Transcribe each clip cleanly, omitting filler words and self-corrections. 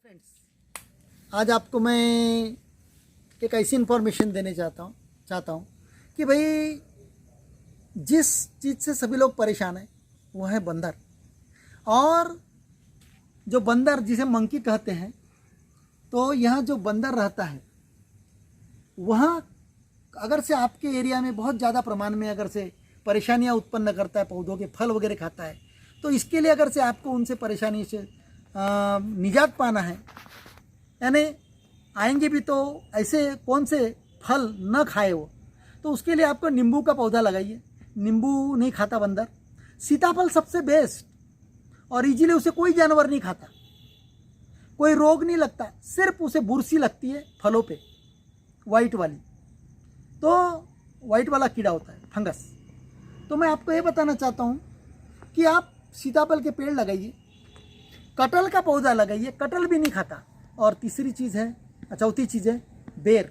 Friends, आज आपको मैं एक ऐसी इन्फॉर्मेशन देने चाहता हूँ कि भाई जिस चीज़ से सभी लोग परेशान हैं वो है बंदर। और जो बंदर जिसे मंकी कहते हैं, तो यहाँ जो बंदर रहता है वहाँ अगर से आपके एरिया में बहुत ज़्यादा प्रमाण में अगर से परेशानियाँ उत्पन्न करता है, पौधों के फल वगैरह खाता है, तो इसके लिए अगर से आपको उनसे परेशानी से निजात पाना है, यानी आएंगे भी तो ऐसे कौन से फल न खाए वो, तो उसके लिए आपको नींबू का पौधा लगाइए। नींबू नहीं खाता बंदर। सीताफल सबसे बेस्ट, और इजीली उसे कोई जानवर नहीं खाता, कोई रोग नहीं लगता, सिर्फ उसे बुरसी लगती है फलों पे, वाइट वाली, तो वाइट वाला कीड़ा होता है, फंगस। तो मैं आपको ये बताना चाहता हूँ कि आप सीताफल के पेड़ लगाइए, कटहल का पौधा लगाइए, कटहल भी नहीं खाता। और तीसरी चीज़ है, चौथी चीज़ है बेर।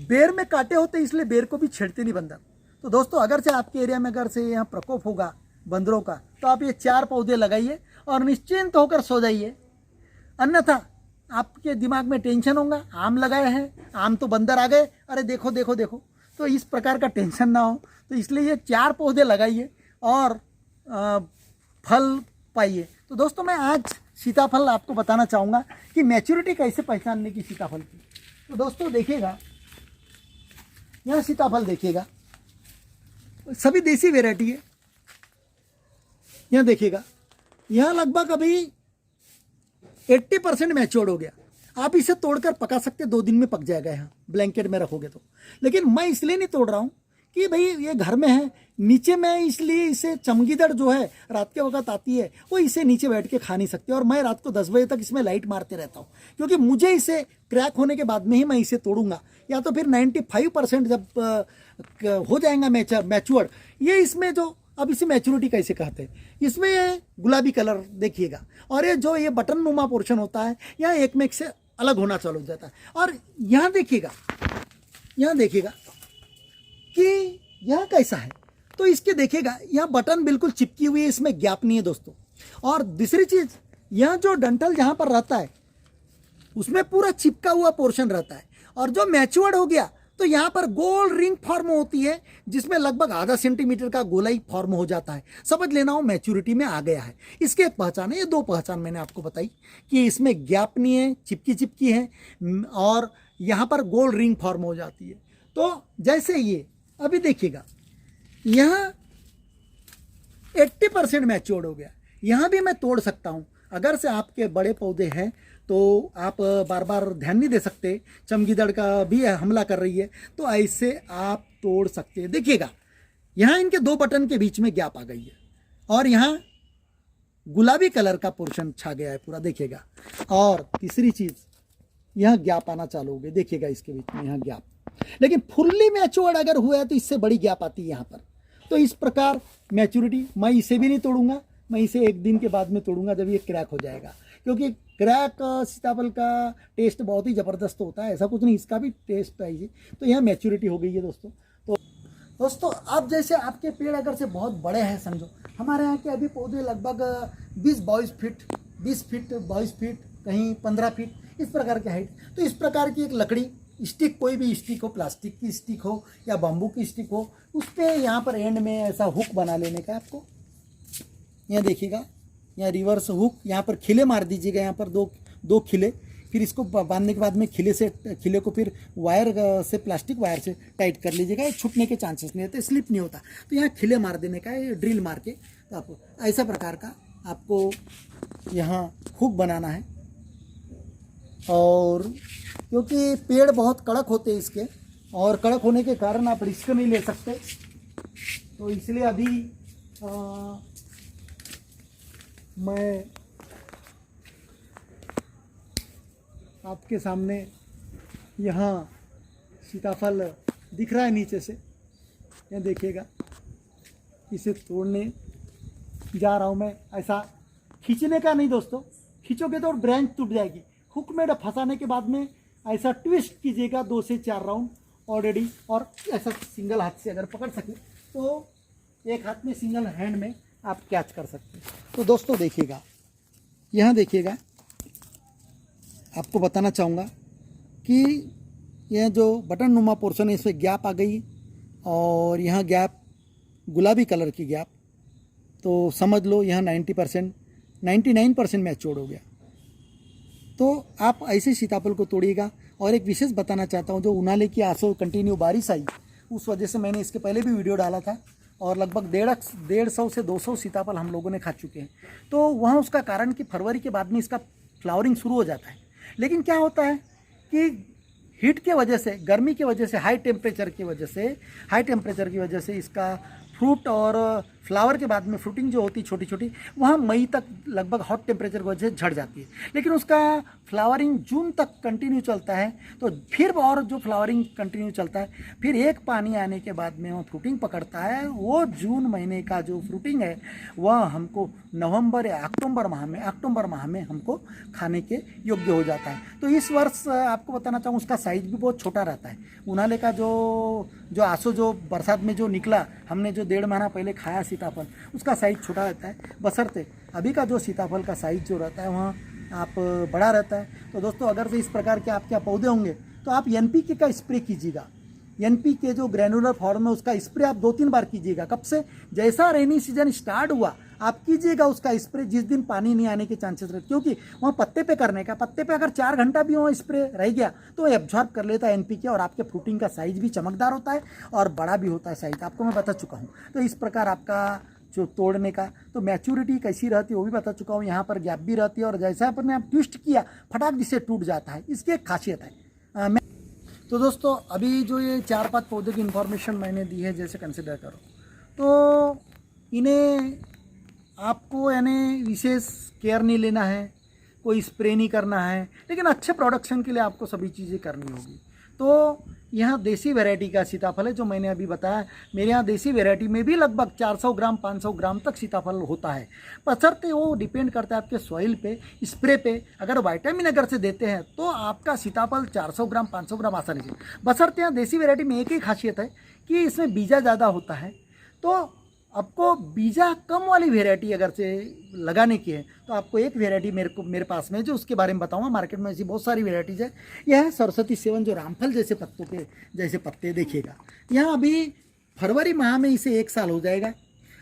बेर में कांटे होते हैं, इसलिए बेर को भी छेड़ते नहीं बंदर। तो दोस्तों, अगर से आपके एरिया में अगर से यहाँ प्रकोप होगा बंदरों का, तो आप ये 4 पौधे लगाइए और निश्चिंत होकर सो जाइए। अन्यथा आपके दिमाग में टेंशन होगा, आम लगाए हैं, आम तो बंदर आ गए, अरे देखो देखो देखो, तो इस प्रकार का टेंशन ना हो। तो इसलिए ये 4 पौधे लगाइए और फल पाइए। तो दोस्तों, मैं आज सीताफल आपको बताना चाहूँगा कि मैच्योरिटी कैसे पहचानने की सीताफल की। तो दोस्तों देखिएगा, यहाँ सीताफल देखिएगा, सभी देसी वैरायटी है। यहाँ देखिएगा, यहाँ लगभग अभी 80% मैच्योर्ड हो गया। आप इसे तोड़कर पका सकते, 2 दिन में पक जाएगा यहाँ ब्लैंकेट में रखोगे तो। लेकिन मैं इसलिए नहीं तोड़ रहा हूँ कि भाई ये घर में है, नीचे में, इसलिए इसे चमगीदड़ जो है रात के वक्त आती है, वो इसे नीचे बैठ के खा नहीं सकते। और मैं रात को 10 बजे तक इसमें लाइट मारते रहता हूँ, क्योंकि मुझे इसे क्रैक होने के बाद में ही मैं इसे तोड़ूंगा, या तो फिर 95% जब हो जाएगा मैच्योर्ड। ये इसमें जो अब इसे मैच्योरिटी कैसे कहते हैं, इसमें गुलाबी कलर देखिएगा, और ये जो ये बटन नुमा पोर्शन होता है, यहाँ एक में एक से अलग होना चालू हो जाता है। और यहाँ देखिएगा, यहाँ देखिएगा कि यह कैसा है, तो इसके देखिएगा यहाँ बटन बिल्कुल चिपकी हुई है, इसमें गैप नहीं है दोस्तों। और दूसरी चीज, यहाँ जो डंठल जहाँ पर रहता है उसमें पूरा चिपका हुआ पोर्शन रहता है। और जो मैच्योर्ड हो गया तो यहाँ पर गोल रिंग फॉर्म होती है, जिसमें लगभग आधा सेंटीमीटर का गोलाई फॉर्म हो जाता है। समझ लेना हो मैच्योरिटी में आ गया है। इसके एक पहचान है, ये 2 पहचान मैंने आपको बताई कि इसमें गैप नहीं है, चिपकी चिपकी है, और यहाँ पर गोल रिंग फॉर्म हो जाती है। तो जैसे ये अभी देखिएगा, यहाँ 80% मैच्योर्ड हो गया, यहाँ भी मैं तोड़ सकता हूँ। अगर से आपके बड़े पौधे हैं तो आप बार बार ध्यान नहीं दे सकते, चमगीदड़ का भी हमला कर रही है, तो ऐसे आप तोड़ सकते हैं। देखिएगा, यहाँ इनके 2 बटन के बीच में गैप आ गई है, और यहाँ गुलाबी कलर का पोर्शन छा गया है पूरा, देखिएगा। और तीसरी चीज, यहाँ गैप आना चालू हो गया, देखिएगा इसके बीच में यहाँ गैप। लेकिन फुल्ली मैच्योर्ड अगर हुआ है तो इससे बड़ी गैप आती है यहाँ पर। तो इस प्रकार मैच्योरिटी, मैं इसे भी नहीं तोड़ूंगा, मैं इसे 1 दिन के बाद में तोड़ूंगा जब ये क्रैक हो जाएगा, क्योंकि क्रैक सीताफल का टेस्ट बहुत ही ज़बरदस्त होता है, ऐसा कुछ नहीं, इसका भी टेस्ट है। तो यहाँ मैच्योरिटी हो गई है दोस्तों। तो दोस्तों, अब जैसे आपके पेड़ अगर से बहुत बड़े हैं, समझो हमारे यहाँ के अभी पौधे लगभग 20-22 फीट, 20 फीट, 22 फीट, कहीं 15 फीट, इस प्रकार की हाइट। तो इस प्रकार की एक लकड़ी स्टिक, कोई भी स्टिक हो, प्लास्टिक की स्टिक हो या बाम्बू की स्टिक हो, उस पर यहाँ पर एंड में ऐसा हुक बना लेने का आपको। यहाँ देखिएगा, यहाँ रिवर्स हुक, यहाँ पर खिले मार दीजिएगा, यहाँ पर दो खिले। फिर इसको बांधने के बाद में खिले को फिर वायर से, प्लास्टिक वायर से टाइट कर लीजिएगा, ये छूटने के चांसेस नहीं होते, स्लिप नहीं होता। तो यहाँ खिले मार देने का, ये ड्रिल मार के, तो आपको ऐसा प्रकार का आपको यहाँ हुक बनाना है। और क्योंकि पेड़ बहुत कड़क होते हैं इसके, और कड़क होने के कारण आप रिस्क नहीं ले सकते, तो इसलिए अभी मैं आपके सामने यहाँ सीताफल दिख रहा है नीचे से, यहाँ देखिएगा, इसे तोड़ने जा रहा हूँ मैं। ऐसा खींचने का नहीं दोस्तों, खींचोगे तो ब्रांच टूट जाएगी। हुक में फंसाने के बाद में ऐसा ट्विस्ट कीजिएगा 2 से 4 राउंड ऑलरेडी, और ऐसा सिंगल हाथ से अगर पकड़ सके तो एक हाथ में, सिंगल हैंड में आप कैच कर सकते हैं। तो दोस्तों देखिएगा, यहाँ देखिएगा, आपको बताना चाहूँगा कि यह जो बटन नुमा पोर्शन है इसमें गैप आ गई और यहाँ गैप गुलाबी कलर की गैप, तो समझ लो यहाँ 90% 99% मैच्योर हो गया। तो आप ऐसे सीताफल को तोड़िएगा। और एक विशेष बताना चाहता हूँ, जो उनाले की आसो कंटिन्यू बारिश आई उस वजह से मैंने इसके पहले भी वीडियो डाला था और लगभग 150 से 200 सीताफल हम लोगों ने खा चुके हैं। तो वहाँ उसका कारण कि फरवरी के बाद में इसका फ्लावरिंग शुरू हो जाता है। लेकिन क्या होता है कि हीट के वजह से, गर्मी की वजह से, हाई टेम्परेचर की वजह से इसका फ्रूट और फ्लावर के बाद में फ्रूटिंग जो होती है छोटी छोटी, वहाँ मई तक लगभग हॉट टेम्परेचर की वजह से झड़ जाती है। लेकिन उसका फ्लावरिंग जून तक कंटिन्यू चलता है। तो फिर और जो फ्लावरिंग कंटिन्यू चलता है, फिर एक पानी आने के बाद में वह फ्रूटिंग पकड़ता है। वो जून महीने का जो फ्रूटिंग है वह हमको नवंबर या अक्टूबर माह में हमको खाने के योग्य हो जाता है। तो इस वर्ष आपको बताना चाहूँ उसका साइज भी बहुत छोटा रहता है। उनाले का जो आसो जो बरसात में जो निकला, हमने जो 1.5 महीना पहले खाया सीताफल, उसका साइज छोटा रहता है। बशर्ते अभी का जो सीताफल का साइज जो रहता है वहाँ आप बड़ा रहता है। तो दोस्तों, अगर से इस प्रकार के आपके पौधे होंगे तो आप NPK का स्प्रे कीजिएगा। NPK जो ग्रैनुलर फॉर्म है उसका स्प्रे आप 2-3 बार कीजिएगा। कब से? जैसा रेनी सीजन स्टार्ट हुआ आप कीजिएगा उसका स्प्रे, जिस दिन पानी नहीं आने के चांसेस रहते, क्योंकि वहाँ पत्ते पे करने का, पत्ते पे अगर 4 घंटा भी वहाँ स्प्रे रह गया तो एब्जॉर्ब कर लेता है NPK और आपके फ्रूटिंग का साइज भी चमकदार होता है और बड़ा भी होता है साइज। आपको मैं बता चुका हूँ। तो इस प्रकार आपका जो तोड़ने का तो मैच्योरिटी कैसी रहती है वो भी बता चुका हूँ। यहाँ पर गैप भी रहती है और जैसा आपने आप ट्विस्ट किया फटाक जिसे टूट जाता है, इसकी एक खासियत है। तो दोस्तों, अभी जो ये 4-5 पौधे की इन्फॉर्मेशन मैंने दी है, जैसे कंसिडर करो तो इन्हें आपको यानी विशेष केयर नहीं लेना है, कोई स्प्रे नहीं करना है, लेकिन अच्छे प्रोडक्शन के लिए आपको सभी चीज़ें करनी होगी। तो यहाँ देसी वैरायटी का सीताफल है जो मैंने अभी बताया। मेरे यहाँ देसी वैरायटी में भी लगभग 400 ग्राम 500 ग्राम तक सीताफल होता है। बशर्ते वो डिपेंड करता है आपके सॉइल पे, स्प्रे पे। अगर विटामिन अगर से देते हैं तो आपका सीताफल 400 ग्राम 500 ग्राम आसानी से। बशर्ते यहाँ देसी वैरायटी में एक ही खासियत है कि इसमें बीजा ज़्यादा होता है। तो आपको बीजा कम वाली वेराइटी अगर से लगाने की है तो आपको एक वेराइटी मेरे पास में जो उसके बारे में बताऊंगा। मार्केट में ऐसी बहुत सारी वेराइटीज़ है। यह है सरस्वती सेवन, जो रामफल जैसे पत्तों के जैसे पत्ते देखिएगा। यहाँ अभी फरवरी माह में इसे 1 साल हो जाएगा।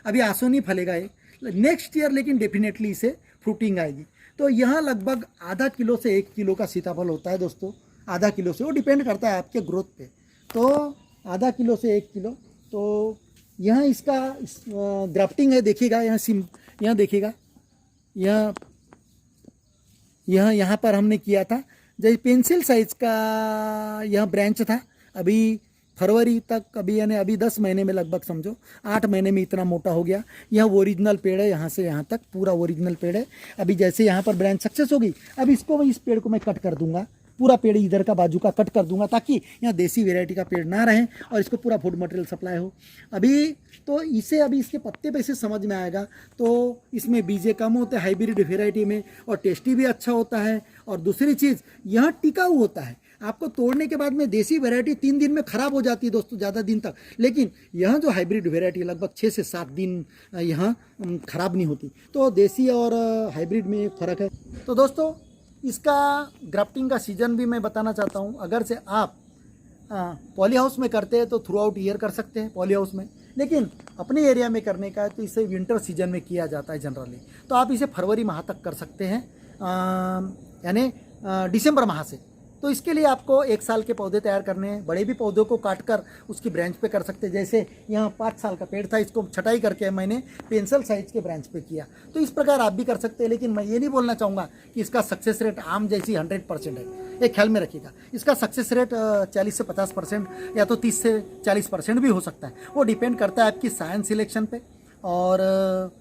अभी आंसू नहीं फलेगा ये नेक्स्ट ईयर, लेकिन डेफिनेटली इसे फ्रूटिंग आएगी। तो यहाँ लगभग आधा किलो से 1 किलो का सीताफल होता है दोस्तों। आधा किलो से, वो डिपेंड करता है आपके ग्रोथ पे। तो आधा किलो से 1 किलो। तो यहाँ इसका ग्राफ्टिंग है, देखिएगा यहाँ देखिएगा, यहाँ पर हमने किया था जैसे पेंसिल साइज का यहाँ ब्रांच था। अभी फरवरी तक, अभी यानी अभी 10 महीने में लगभग समझो 8 महीने में इतना मोटा हो गया। यह ओरिजिनल पेड़ है, यहाँ से यहाँ तक पूरा ओरिजिनल पेड़ है। अभी जैसे यहाँ पर ब्रांच सक्सेस होगी, अब इसको इस पेड़ को मैं कट कर दूंगा, पूरा पेड़ इधर का बाजू का कट कर दूंगा ताकि यहाँ देसी वैरायटी का पेड़ ना रहे और इसको पूरा फूड मटेरियल सप्लाई हो। अभी तो इसे अभी इसके पत्ते पे से समझ में आएगा। तो इसमें बीजे कम होते हैं हाइब्रिड वैरायटी में और टेस्टी भी अच्छा होता है। और दूसरी चीज़ यहाँ टिकाऊ होता है। आपको तोड़ने के बाद में देसी वैरायटी 3 दिन में ख़राब हो जाती है दोस्तों, ज़्यादा दिन तक। लेकिन यहाँ जो हाइब्रिड वैरायटी लगभग 6 से 7 दिन यहाँ ख़राब नहीं होती। तो देसी और हाइब्रिड में एक फ़र्क है। तो दोस्तों, इसका ग्राफ्टिंग का सीज़न भी मैं बताना चाहता हूँ। अगर से आप पॉली हाउस में करते हैं तो थ्रू आउट ईयर कर सकते हैं पॉली हाउस में, लेकिन अपने एरिया में करने का है तो इसे विंटर सीजन में किया जाता है जनरली। तो आप इसे फरवरी माह तक कर सकते हैं, यानी दिसंबर माह से। तो इसके लिए आपको 1 साल के पौधे तैयार करने हैं। बड़े भी पौधों को काट कर उसकी ब्रांच पे कर सकते हैं। जैसे यहाँ 5 साल का पेड़ था, इसको छटाई करके मैंने पेंसिल साइज के ब्रांच पे किया। तो इस प्रकार आप भी कर सकते हैं। लेकिन मैं ये नहीं बोलना चाहूँगा कि इसका सक्सेस रेट आम जैसी 100% है। एक ख्याल में रखिएगा, इसका सक्सेस रेट 40 से 50% या तो 30 से 40% भी हो सकता है। वो डिपेंड करता है आपकी साइंस सिलेक्शन पे और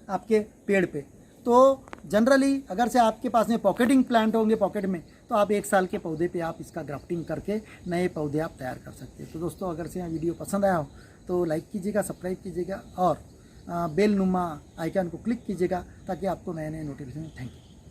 आपके पेड़ पे। तो जनरली अगर से आपके पास में पॉकेटिंग प्लांट होंगे पॉकेट में, तो आप 1 साल के पौधे पे आप इसका ग्राफ्टिंग करके नए पौधे आप तैयार कर सकते हैं। तो दोस्तों, अगर से यहाँ वीडियो पसंद आया हो तो लाइक कीजिएगा, सब्सक्राइब कीजिएगा और बेल नुमा आइकन को क्लिक कीजिएगा ताकि आपको नए नए नोटिफिकेशन। Thank you.